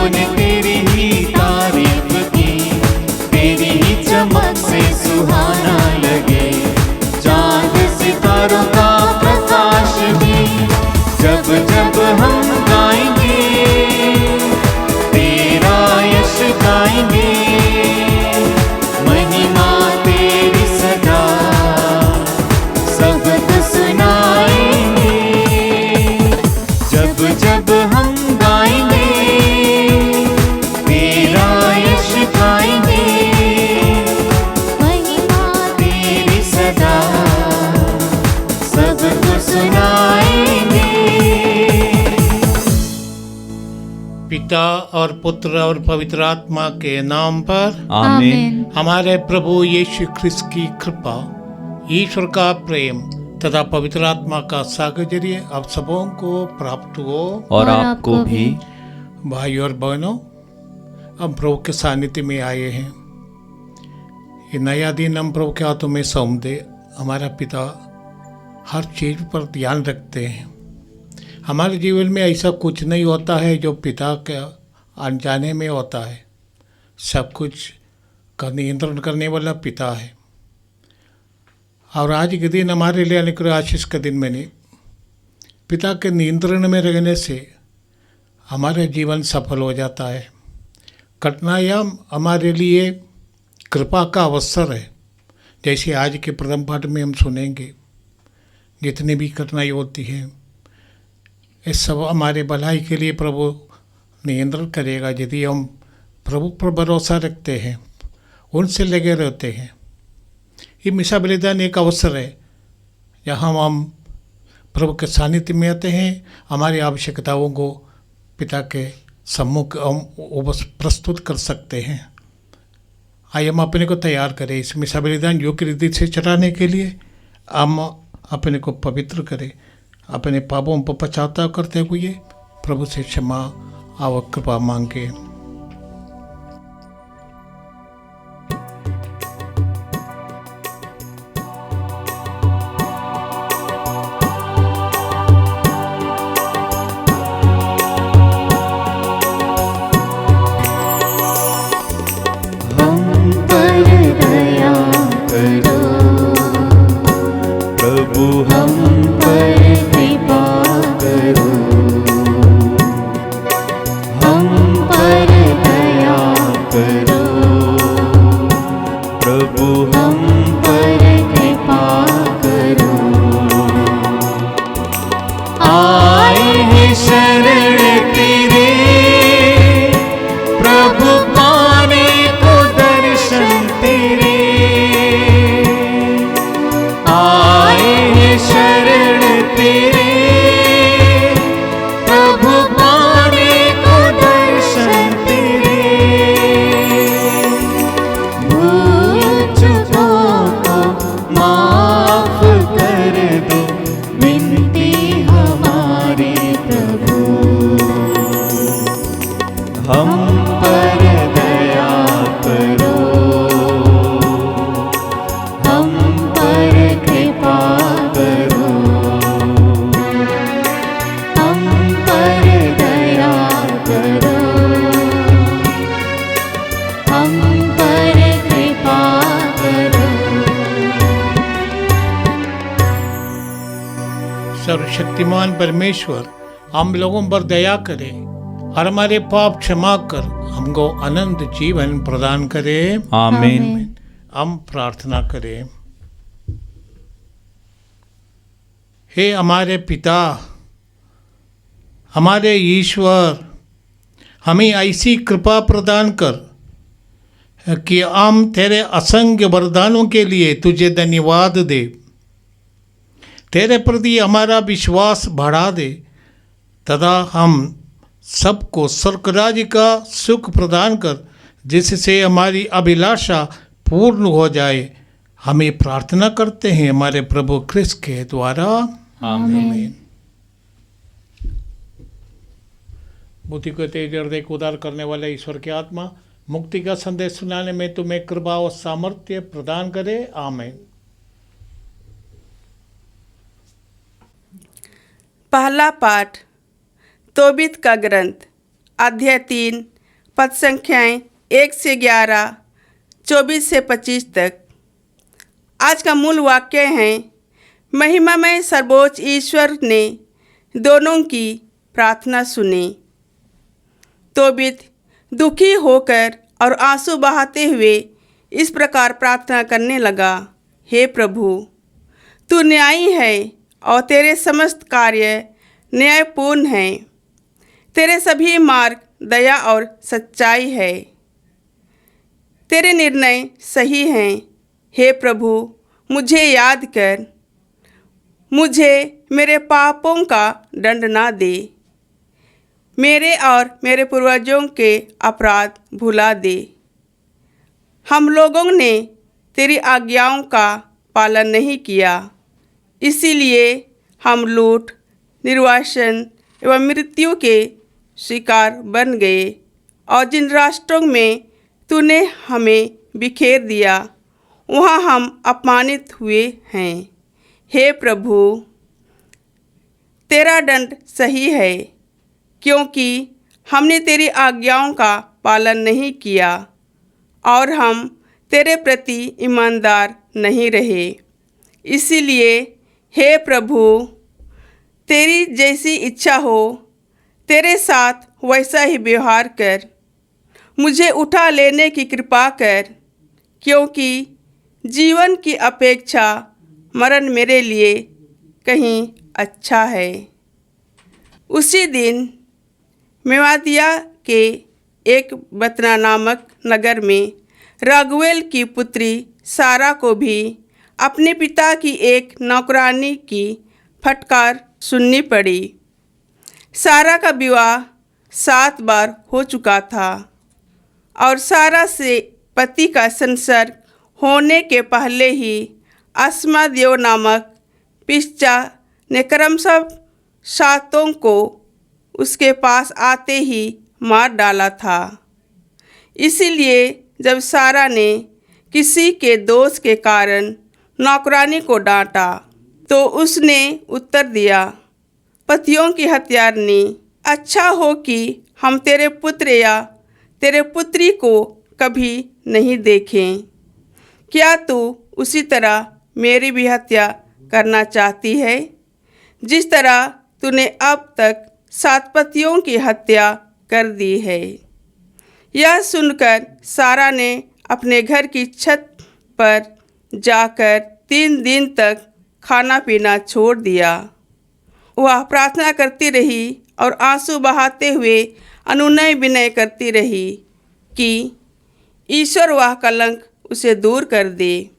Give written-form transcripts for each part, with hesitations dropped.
ने तेरी ही तारीफ की, तेरी ही चमक से सुहाना लगे चांद सितारों का प्रकाश भी। जब जब हम गाएंगे तेरा यश गाएंगे, महिमा तेरी सदा सबको सुनाएंगे। जब जब हम गाएंगे तेरा यश गाएंगे, महिमा तेरी सदा सबको सुनाएंगे। पिता और पुत्र और पवित्र आत्मा के नाम पर आमीन। हमारे प्रभु यीशु ख्रिस्त की कृपा, ईश्वर का प्रेम तथा पवित्र आत्मा का साहचर्य आप सबों को प्राप्त हो। और आपको भी। भाई और बहनों, हम प्रभु के सानिध्य में आए हैं। ये नया दिन हम प्रभु के हाथों में सौंप दे। हमारा पिता हर चीज़ पर ध्यान रखते हैं। हमारे जीवन में ऐसा कुछ नहीं होता है जो पिता के अनजाने में होता है। सब कुछ का नियंत्रण करने वाला पिता है। और आज के दिन हमारे लिए अनुग्रह आशीष का दिन मैंने पिता के नियंत्रण में रहने से हमारा जीवन सफल हो जाता है। कठिनाइयाँ हमारे लिए कृपा का अवसर है। जैसे आज के प्रथम पाठ में हम सुनेंगे, जितनी भी कठिनाई होती है ये सब हमारे भलाई के लिए प्रभु नियंत्रण करेगा, यदि हम प्रभु पर भरोसा रखते हैं, उनसे लगे रहते हैं। ये मिशा बलिदान एक अवसर है जहाँ हम प्रभु के सानिध्य में आते हैं। हमारी आवश्यकताओं को पिता के सम्मुख हम प्रस्तुत कर सकते हैं। आइए हम अपने को तैयार करें इस मिशा बलिदान योग्य रीति से चढ़ाने के लिए। हम अपने को पवित्र करें, अपने पापों पर पश्चाताप करते हुए प्रभु से क्षमा और कृपा मांगे। हम पर दया करो प्रभु, हम पर कृपा करो। हम पर दया करो प्रभु, हम पर कृपा करो। आए हैं शरण तेरे प्रभु, पाने को दर्शन तेरे। आए हैं शरण तेरे प्रभु, पाने को दर्शन तेरे। भूल चूकों को माफ कर दो, विनती हमारी प्रभु। हम पर दया करो, हम पर कृपा करो। हम पर दया करो, हम पर कृपा करो। सर्वशक्तिमान परमेश्वर हम लोगों पर दया करे और हमारे पाप क्षमा कर हमको अनंत जीवन प्रदान करे। आमीन। हम प्रार्थना करें। हे हमारे पिता, हमारे ईश्वर, हमें ऐसी कृपा प्रदान कर कि हम तेरे असंख्य वरदानों के लिए तुझे धन्यवाद दे। तेरे प्रति हमारा विश्वास बढ़ा दे तथा हम सबको स्वर्ग राज्य का सुख प्रदान कर, जिससे हमारी अभिलाषा पूर्ण हो जाए। हमें प्रार्थना करते हैं हमारे प्रभु ख्रिस्त के द्वारा। आमीन। बुद्धि को तेज हृदय को उदार करने वाले ईश्वर की आत्मा मुक्ति का संदेश सुनाने में तुम्हें कृपा और सामर्थ्य प्रदान करे। आमीन। पहला पाठ तोबित का ग्रंथ अध्याय 3 पद संख्याएँ 1 से 11, 24 से 25 तक। आज का मूल वाक्य है, महिमामय सर्वोच्च ईश्वर ने दोनों की प्रार्थना सुनी। तोबित दुखी होकर और आंसू बहाते हुए इस प्रकार प्रार्थना करने लगा, हे प्रभु, तू न्यायी है और तेरे समस्त कार्य न्यायपूर्ण हैं। तेरे सभी मार्ग दया और सच्चाई है। तेरे निर्णय सही हैं। हे प्रभु, मुझे याद कर, मुझे मेरे पापों का दंड ना दे, मेरे और मेरे पूर्वजों के अपराध भुला दे। हम लोगों ने तेरी आज्ञाओं का पालन नहीं किया, इसीलिए हम लूट, निर्वासन एवं मृत्यु के शिकार बन गए। और जिन राष्ट्रों में तूने हमें बिखेर दिया, वहाँ हम अपमानित हुए हैं। हे प्रभु, तेरा दंड सही है, क्योंकि हमने तेरी आज्ञाओं का पालन नहीं किया और हम तेरे प्रति ईमानदार नहीं रहे। इसीलिए हे प्रभु, तेरी जैसी इच्छा हो, तेरे साथ वैसा ही व्यवहार कर। मुझे उठा लेने की कृपा कर, क्योंकि जीवन की अपेक्षा मरण मेरे लिए कहीं अच्छा है। उसी दिन मेवातिया के एक बतना नामक नगर में रागुएल की पुत्री सारा को भी अपने पिता की एक नौकरानी की फटकार सुननी पड़ी। सारा का विवाह 7 बार हो चुका था और सारा से पति का संसर्ग होने के पहले ही अस्मादेव नामक पिस्चा ने क्रमशः सातों को उसके पास आते ही मार डाला था। इसीलिए जब सारा ने किसी के दोष के कारण नौकरानी को डांटा, तो उसने उत्तर दिया, पतियों की हत्यारनी, अच्छा हो कि हम तेरे पुत्र या तेरे पुत्री को कभी नहीं देखें। क्या तू उसी तरह मेरी भी हत्या करना चाहती है, जिस तरह तूने अब तक 7 पतियों की हत्या कर दी है? यह सुनकर सारा ने अपने घर की छत पर जाकर 3 दिन तक खाना पीना छोड़ दिया। वह प्रार्थना करती रही और आंसू बहाते हुए अनुनय विनय करती रही कि ईश्वर वह कलंक उसे दूर कर दे।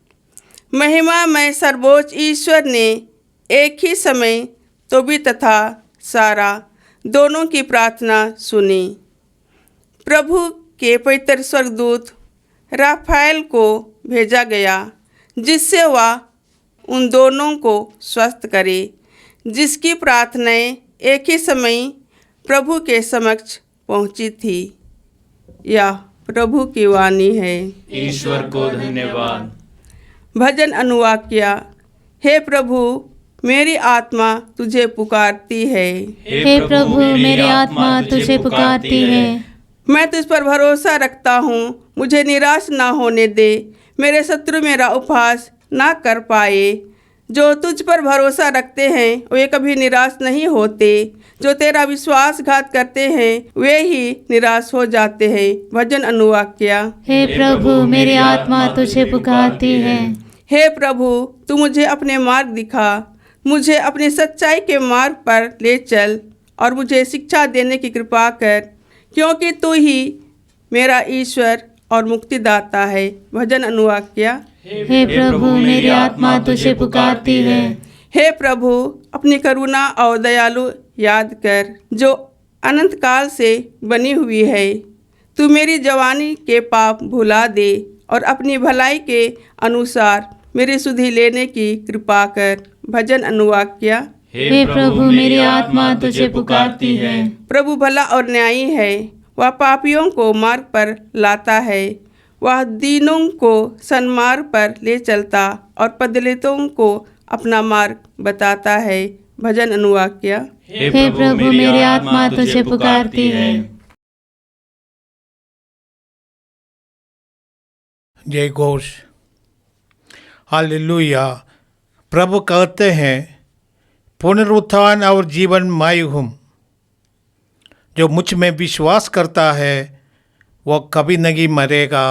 महिमामय सर्वोच्च ईश्वर ने एक ही समय तोबित तथा सारा दोनों की प्रार्थना सुनी। प्रभु के पवित्र स्वर्गदूत राफाएल को भेजा गया, जिससे वह उन दोनों को स्वस्थ करे, जिसकी प्रार्थनाएं एक ही समय प्रभु के समक्ष पहुंची थी। यह प्रभु की वाणी है। ईश्वर को धन्यवाद। भजन अनुवाक्य। हे प्रभु, मेरी आत्मा तुझे पुकारती है। हे प्रभु, मेरी आत्मा तुझे पुकारती है। मैं तुझ पर भरोसा रखता हूँ, मुझे निराश ना होने दे। मेरे शत्रु मेरा उपहास ना कर पाए। जो तुझ पर भरोसा रखते हैं वे कभी निराश नहीं होते। जो तेरा विश्वासघात करते हैं वे ही निराश हो जाते हैं। भजन अनुवाक्य। हे प्रभु, मेरी आत्मा तुझे पुकारती है। हे प्रभु, तू मुझे अपने मार्ग दिखा, मुझे अपनी सच्चाई के मार्ग पर ले चल और मुझे शिक्षा देने की कृपा कर, क्योंकि तू ही मेरा ईश्वर और मुक्तिदाता है। भजन अनुवाक्य। हे प्रभु, मेरी आत्मा तुझे पुकारती है। हे प्रभु, अपनी करुणा और दयालु याद कर, जो अनंत काल से बनी हुई है। तू मेरी जवानी के पाप भुला दे और अपनी भलाई के अनुसार मेरी सुधि लेने की कृपा कर। भजन अनुवाक्य। हे प्रभु, मेरी आत्मा तुझे पुकारती है। प्रभु भला और न्यायी है, वह पापियों को मार्ग पर लाता है। वह दीनों को सन्मार्ग पर ले चलता और पदलितों को अपना मार्ग बताता है। भजन अनुवाक्य। हे प्रभु, मेरी आत्मा तुझे पुकारती है। जय घोष। हालेलुया। प्रभु कहते हैं पुनरुत्थान और जीवन मैं हूँ, जो मुझ में विश्वास करता है वो कभी नहीं मरेगा।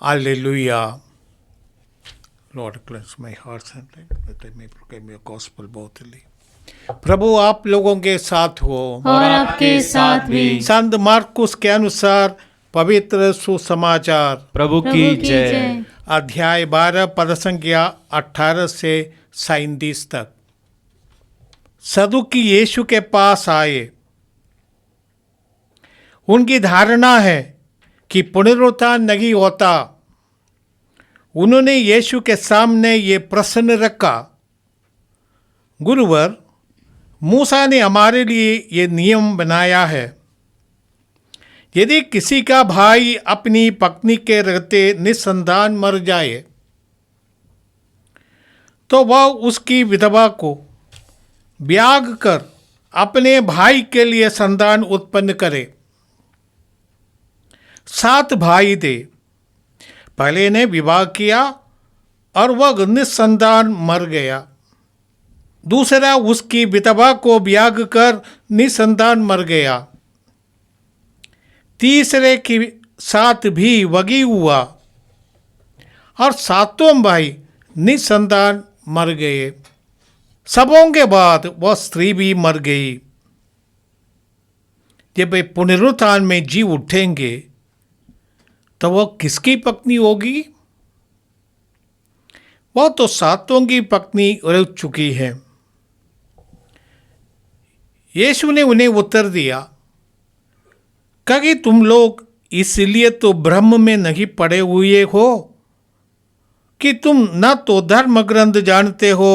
Hallelujah. Lord cleanse my heart and let me proclaim your gospel boldly. प्रभु आप लोगों के साथ हो और आपके साथ भी। संत मार्कुस के अनुसार पवित्र सुसमाचार प्रभु की जय। अध्याय 12 पद संख्या 18 से 37 तक। सदुकी यीशु के पास आए। उनकी धारणा है कि पुनरुत्थान नहीं होता। उन्होंने यीशु के सामने ये प्रश्न रखा, गुरुवर, मूसा ने हमारे लिए ये नियम बनाया है, यदि किसी का भाई अपनी पत्नी के रहते निसंतान मर जाए तो वह उसकी विधवा को ब्याह कर अपने भाई के लिए संतान उत्पन्न करे। 7 भाई थे। पहले ने विवाह किया और वह निसंतान मर गया। दूसरा उसकी विधवा को ब्याह कर निसंतान मर गया। तीसरे के साथ भी वही हुआ और 7वां भाई निसंतान मर गए। सबों के बाद वह स्त्री भी मर गई। जब वे पुनरुत्थान में जी उठेंगे तो वह किसकी पत्नी होगी? वह तो 7वां की पत्नी रह चुकी है। यीशु ने उन्हें उत्तर दिया, कि तुम लोग इसलिए तो ब्रह्म में नहीं पड़े हुए हो कि तुम न तो धर्म ग्रंथ जानते हो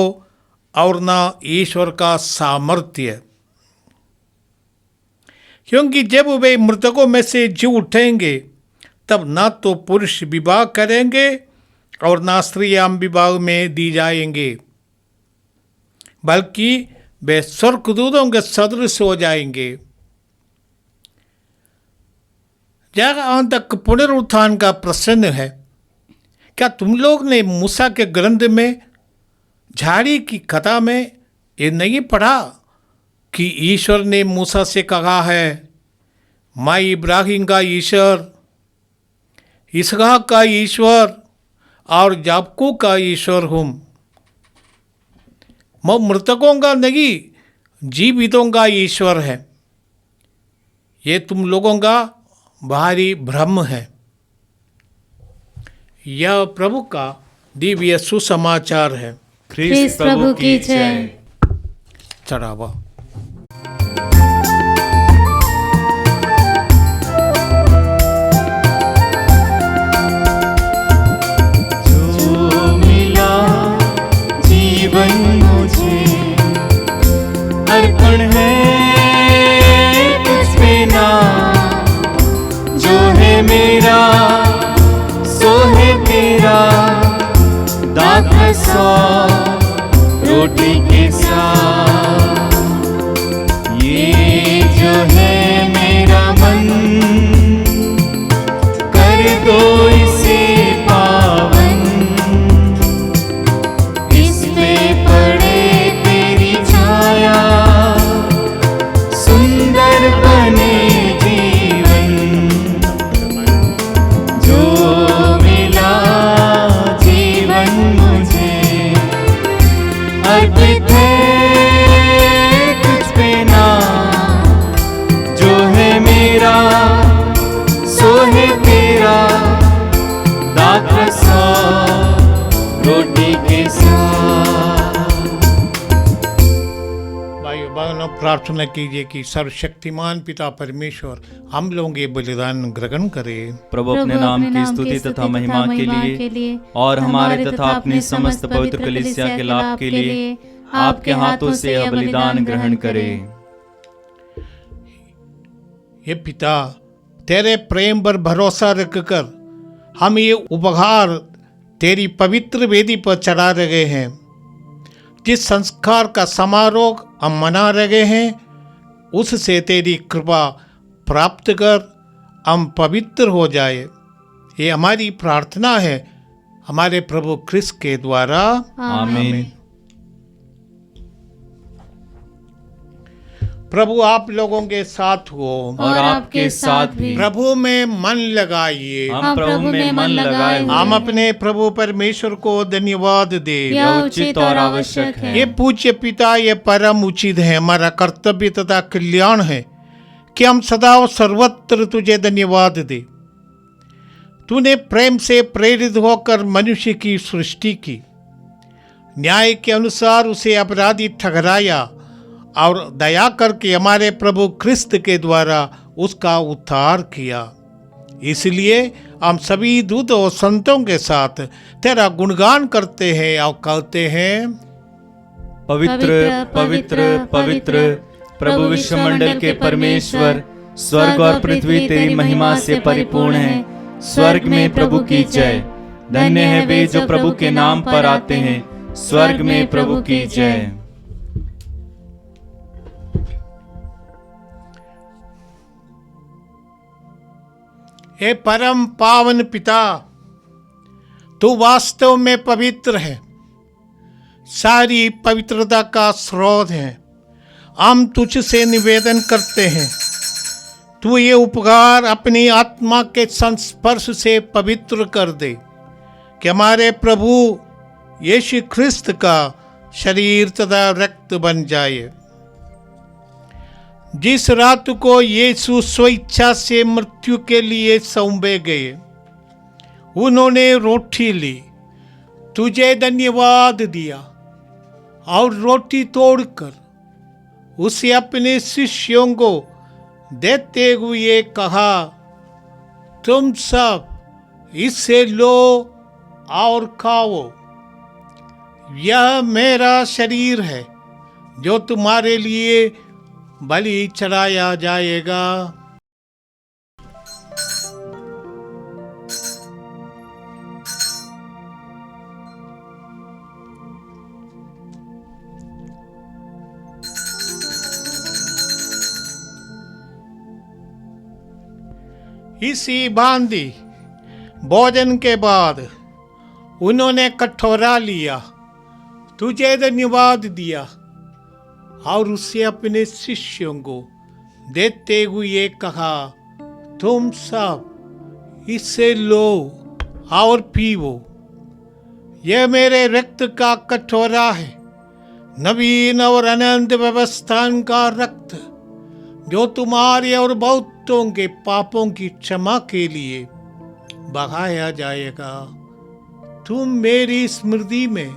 और न ईश्वर का सामर्थ्य। क्योंकि जब वे मृतकों में से जी उठेंगे तब न तो पुरुष विवाह करेंगे और न स्त्रियां विवाह में दी जाएंगे, बल्कि वे स्वर्गदूतों के सदृश हो जाएंगे। जहां तक पुनरुत्थान का प्रश्न है, क्या तुम लोग ने मूसा के ग्रंथ में झाड़ी की कथा में ये नहीं पढ़ा कि ईश्वर ने मूसा से कहा है, मैं इब्राहिम का ईश्वर, इसहाक का ईश्वर और याकूब का ईश्वर हूँ। मैं मृतकों का नहीं, जीवितों का ईश्वर है। ये तुम लोगों का भारी भ्रम है। यह प्रभु का दिव्य सुसमाचार है। ख्रीस्त प्रभु की जय। चढ़ावा। जो मिला जीवन मुझे अर्पण है तुझ पे नाम, जो है मेरा सो है तेरा, दाख सौ रोटी के साथ। ये जो है मेरा मन, कर दो इसे पावन, इस पे पड़े तेरी छाया, सुंदर बने जीवन। जो मिला जीवन मुझे अर्पित है तुझ पे नाम, जो है मेरा सो है तेरा, दाख सौ रोटी के साथ। भाइयों बहनों, प्रार्थना कीजिए कि सर्वशक्तिमान पिता परमेश्वर हम लोगों के बलिदान ग्रहण करे। प्रभु अपने नाम की स्तुति तथा महिमा के लिए और हमारे तथा अपने समस्त पवित्र कलीसिया के लाभ के लिए आपके हाथों से यह बलिदान ग्रहण करे। ये पिता, तेरे प्रेम पर भरोसा रखकर हम ये उपहार तेरी पवित्र वेदी पर चढ़ा रहे हैं। जिस संस्कार का समारोह हम मना रहे हैं, उससे तेरी कृपा प्राप्त कर हम पवित्र हो जाए। ये हमारी प्रार्थना है हमारे प्रभु क्रिस्त के द्वारा। आमीन। प्रभु आप लोगों के साथ हो और आपके साथ भी। प्रभु में मन लगाइए। हम प्रभु में मन लगाए हुए हम हैं। अपने प्रभु परमेश्वर को धन्यवाद दे। यह उचित और आवश्यक है। ये पूज्य पिता, ये परम उचित है, हमारा कर्तव्य तथा कल्याण है कि हम सदा और सर्वत्र तुझे धन्यवाद दे। तूने प्रेम से प्रेरित होकर मनुष्य की सृष्टि की, न्याय के अनुसार उसे अपराधी ठहराया और दया करके हमारे प्रभु क्रिस्त के द्वारा उसका उद्धार किया। इसलिए हम सभी दूत और संतों के साथ तेरा गुणगान करते हैं और कहते हैं, पवित्र पवित्र पवित्र प्रभु विश्वमंडल के परमेश्वर, स्वर्ग और पृथ्वी तेरी महिमा से परिपूर्ण है। स्वर्ग में प्रभु की जय। धन्य है वे जो प्रभु के नाम पर आते हैं। स्वर्ग में प्रभु की जय। हे परम पावन पिता, तू वास्तव में पवित्र है, सारी पवित्रता का स्रोत है। हम तुझसे निवेदन करते हैं, तू ये उपकार अपनी आत्मा के संस्पर्श से पवित्र कर दे कि हमारे प्रभु यीशु ख्रिस्त का शरीर तथा रक्त बन जाए। जिस रात को यीशु स्वेच्छा से मृत्यु के लिए सौंपे गए, उन्होंने रोटी ली, तुझे धन्यवाद दिया और रोटी तोड़कर उसे अपने शिष्यों को देते हुए कहा, तुम सब इससे लो और खाओ, यह मेरा शरीर है जो तुम्हारे लिए बलि चढ़ाया जाएगा। इसी भांति भोजन के बाद उन्होंने कटोरा लिया, तुझे धन्यवाद दिया और उसे अपने शिष्यों को देते हुए कहा, तुम सब इससे लो और पीवो, यह मेरे रक्त का कटोरा है, नवीन और अनंत व्यवस्था का रक्त, जो तुम्हारे और बहुतों के पापों की क्षमा के लिए बहाया जाएगा। तुम मेरी स्मृति में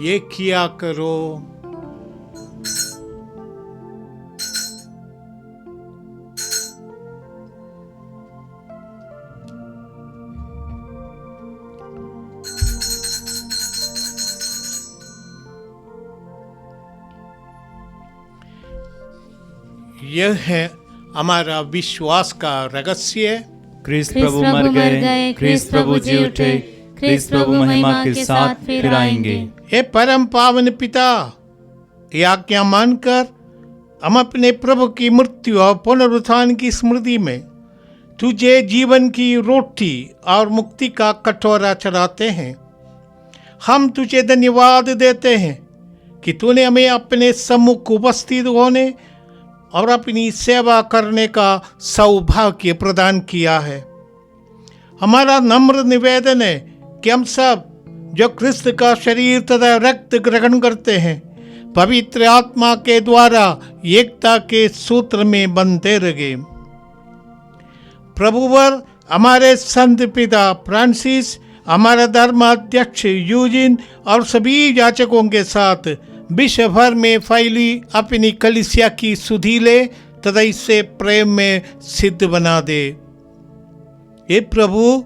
ये किया करो। यह है हमारा विश्वास का रहस्य। क्रिस्त प्रभु मर गए, क्रिस्त प्रभु जी उठे, क्रिस्त प्रभु महिमा के साथ फिर आएंगे। हे परम पावन पिता, ये आज्ञा मानकर हम अपने प्रभु की मृत्यु और पुनरुत्थान की स्मृति में तुझे जीवन की रोटी और मुक्ति का कटोरा चढ़ाते हैं। हम तुझे धन्यवाद देते हैं कि तूने हमें अपने सम्मुख उपस्थित होने और अपनी सेवा करने का सौभाग्य प्रदान किया है। हमारा नम्र निवेदन है कि हम सब जो क्रिस्त का शरीर तथा रक्त ग्रहण करते हैं, पवित्र आत्मा के द्वारा एकता के सूत्र में बंधे रहे। प्रभुवर हमारे संत पिता फ्रांसिस, हमारा धर्माध्यक्ष यूजिन और सभी याचकों के साथ विश्व भर में फैली अपनी कलीसिया की सुधि ले तथा इसे प्रेम में सिद्ध बना दे। हे प्रभु,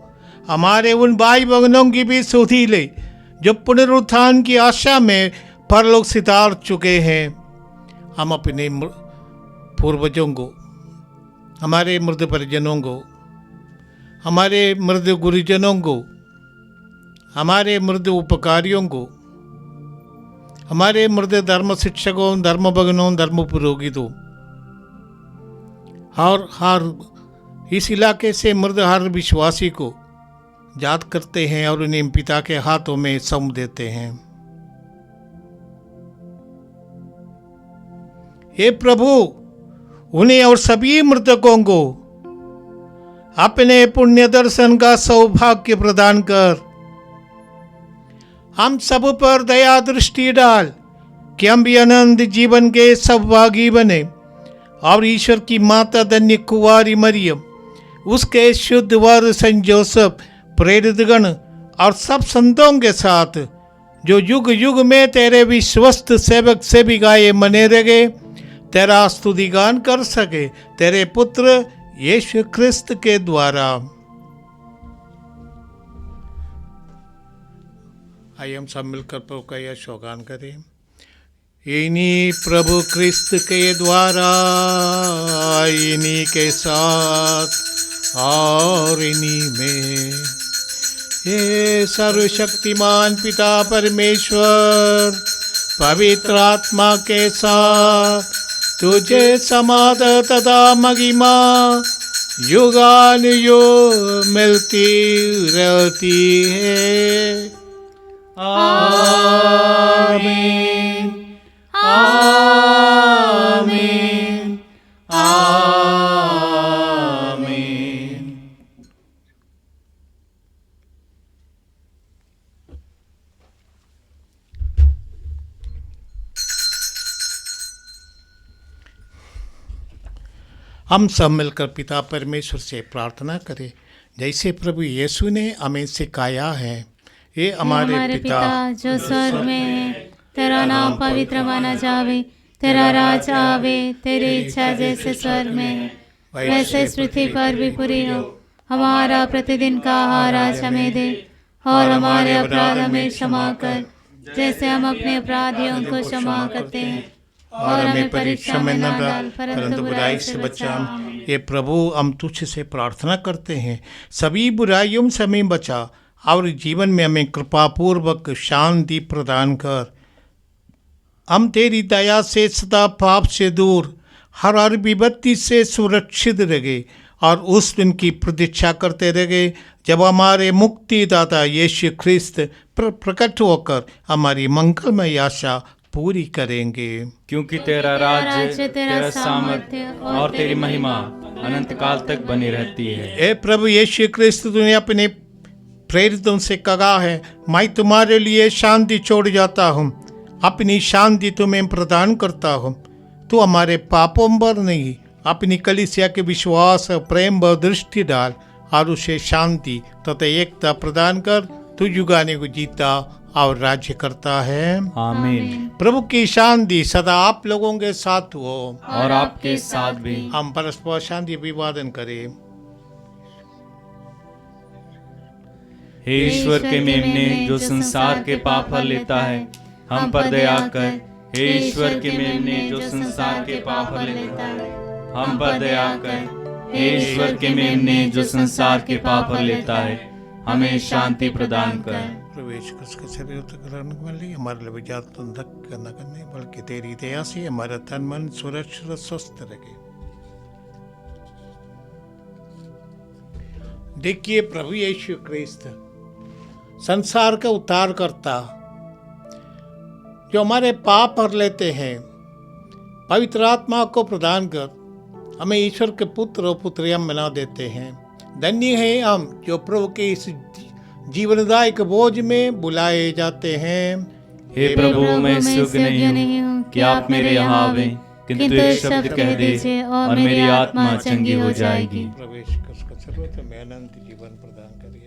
हमारे उन भाई बहनों की भी सुधि ले जो पुनरुत्थान की आशा में परलोक सितार चुके हैं। हम अपने पूर्वजों को, हमारे मृत परिजनों को, हमारे मृत गुरुजनों को, हमारे मृत उपकारियों को, हमारे मृत धर्म शिक्षकों, धर्म भगनों, धर्म पुरोहितों और हर इस इलाके से मृत हर विश्वासी को याद करते हैं और उन्हें पिता के हाथों में सौंप देते हैं। हे प्रभु, उन्हें और सभी मृतकों को अपने पुण्य दर्शन का सौभाग्य प्रदान कर हम सब पर दया दृष्टि डाल कि हम भी अनंत जीवन के सहभागी बने और ईश्वर की माता धन्य कुंवारी मरियम, उसके शुद्ध वर संत जोसेफ, प्रेरितगण और सब संतों के साथ जो युग युग में तेरे विश्वस्त सेवक सेविकाएं बने रहे, तेरा स्तुति गान कर सके, तेरे पुत्र यीशु क्रिस्त के द्वारा। आइए हम सब मिलकर प्रभु का यह शोगान करें। इन्हीं प्रभु क्रिस्त के द्वारा, इन्हीं के साथ और इन्हीं में ये सर्वशक्तिमान पिता परमेश्वर पवित्र आत्मा के साथ तुझे समाधान तथा महिमा युगानुयुग मिलती रहती है। आमीन, आमीन, आमीन। हम सब मिलकर पिता परमेश्वर से प्रार्थना करें, जैसे प्रभु यीशु ने हमें सिखाया है। ये हमारे पिता जो स्वर्ग में है, तेरा नाम पवित्र माना जावे, तेरा राज आवे, तेरी इच्छा जैसे स्वर्ग में है वैसे इस पृथ्वी पर भी पूरी हो। हमारा प्रतिदिन का आहार आज हमें दे, और हमारे अपराध हमें क्षमा कर, जैसे हम अपने अपराधियों को क्षमा करते हैं, और हमें परीक्षा में न डाल परंतु बुराई से बचा। ये प्रभु, हम तुझसे प्रार्थना करते हैं, सभी बुराइयों से हमें बचा और जीवन में हमें कृपापूर्वक शांति प्रदान कर। हम तेरी दया से सदा पाप से दूर, हर विपत्ति से सुरक्षित रहे और उस दिन की प्रतीक्षा करते रहे जब हमारे मुक्तिदाता यीशु ख्रिस्त प्रकट होकर हमारी मंगलमय आशा पूरी करेंगे। क्योंकि तेरा राज्य, तेरा सामर्थ्य और तेरी महिमा अनंत काल तक बनी रहती है। ए प्रभु यीशु ख्रिस्त, तूने अपने प्रेरितों से कहा है, मैं तुम्हारे लिए शांति छोड़ जाता हूँ, अपनी शांति तुम्हें प्रदान करता हूँ। तू हमारे पापों पर नहीं, अपनी कलीसिया के विश्वास और प्रेम पर दृष्टि डाल और उसे शांति तथा एकता प्रदान कर। तू युगाने को जीता और राज्य करता है। आमीन। प्रभु की शांति सदा आप लोगों के साथ हो और आपके साथ भी। हम परस्पर शांति अभिवादन करें। हे ईश्वर के मेमने, जो संसार के पाप हर लेता है, हम पर दया कर। हे ईश्वर के मेमने, जो संसार के पाप हर लेता है, हम पर दया कर। हे ईश्वर के मेमने, जो संसार के पाप हर लेता है, हमें शांति प्रदान कर। प्रवेश कर शरीर ग्रहण वाली हमारे लिए विजात न करने, बल्कि तेरी दया से हमारा तन मन सुरक्षित स्वस्थ रहे। देखिए प्रभु यीशु ख्रिस्त संसार का उद्धार करता, जो हमारे पाप भर लेते हैं, पवित्र आत्मा को प्रदान कर हमें ईश्वर के पुत्र और पुत्रियां बना देते हैं। धन्य है हम जो प्रभु के इस जीवनदायक बोझ में बुलाए जाते हैं। हे प्रभु, मैं इस योग्य नहीं हूँ कि आप मेरे यहाँ आवे, किंतु एक शब्द कह दीजिए और मेरी आत्मा चंगी हो जाएगी। प्रवेश कर सर्वत्र में अनंत जीवन प्रदान करिए।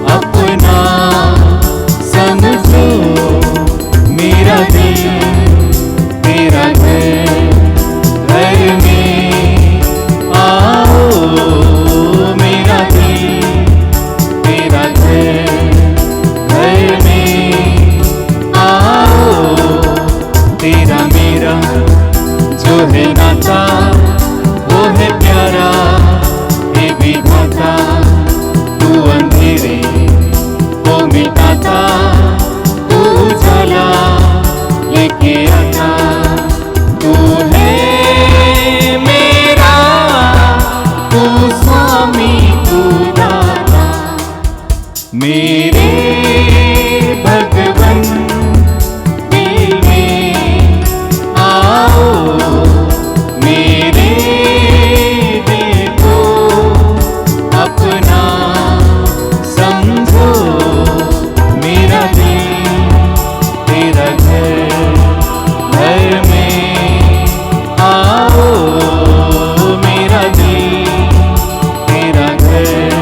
अपना मेरे भगवन दिल में आओ, मेरे दिल को अपना समझो, मेरा दिल तेरा घर में आओ, मेरा दिल तेरा घर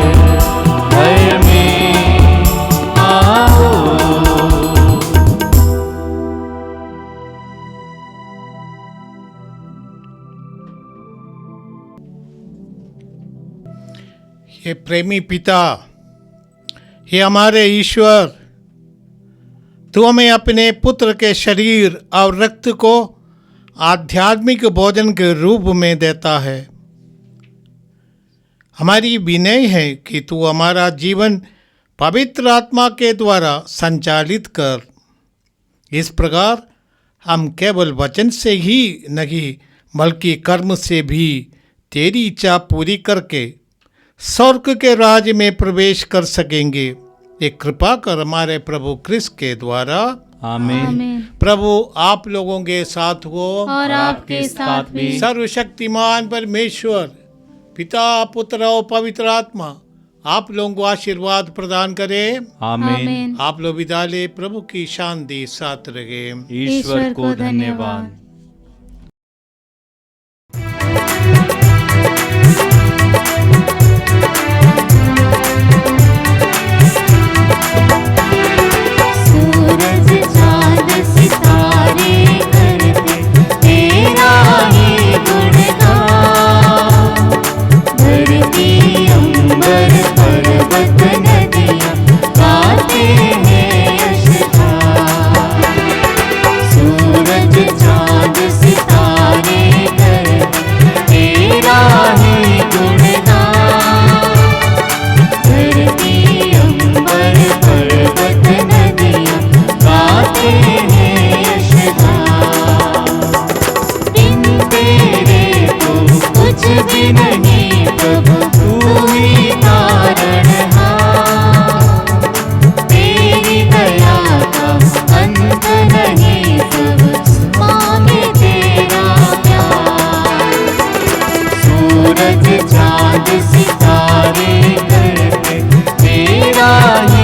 में आओ। हे प्रेमी पिता, हे हमारे ईश्वर, तू हमें अपने पुत्र के शरीर और रक्त को आध्यात्मिक भोजन के रूप में देता है। हमारी विनय है कि तू हमारा जीवन पवित्र आत्मा के द्वारा संचालित कर। इस प्रकार हम केवल वचन से ही नहीं बल्कि कर्म से भी तेरी इच्छा पूरी करके स्वर्ग के राज्य में प्रवेश कर सकेंगे। एक कृपा कर हमारे प्रभु क्रिस्त के द्वारा। आमीन। आमीन। प्रभु आप लोगों के साथ हो। और आपके साथ भी। सर्वशक्तिमान परमेश्वर पिता, पुत्र और पवित्र आत्मा आप लोगों को आशीर्वाद प्रदान करे। आमीन। आमीन। आप लोग विदा ले, प्रभु की शांति साथ रहे। ईश्वर को धन्यवाद। सूरज चांद सितारे करते तेरा ही गुणगान, धरती अंबर पर्वत नदियाँ गाते हैं यशगान। सूरज चांद सितारे करते तेरा ही गुणगान, धरती अंबर पर्वत नदियाँ गाते हैं यशगान। बिन तेरे तो कुछ भी नहीं प्रभु, तू ही तारणहार। तेरी दया का अंत नहीं, सब मांगे तेरा प्यार। सूरज चांद सितारे करते तेरा ही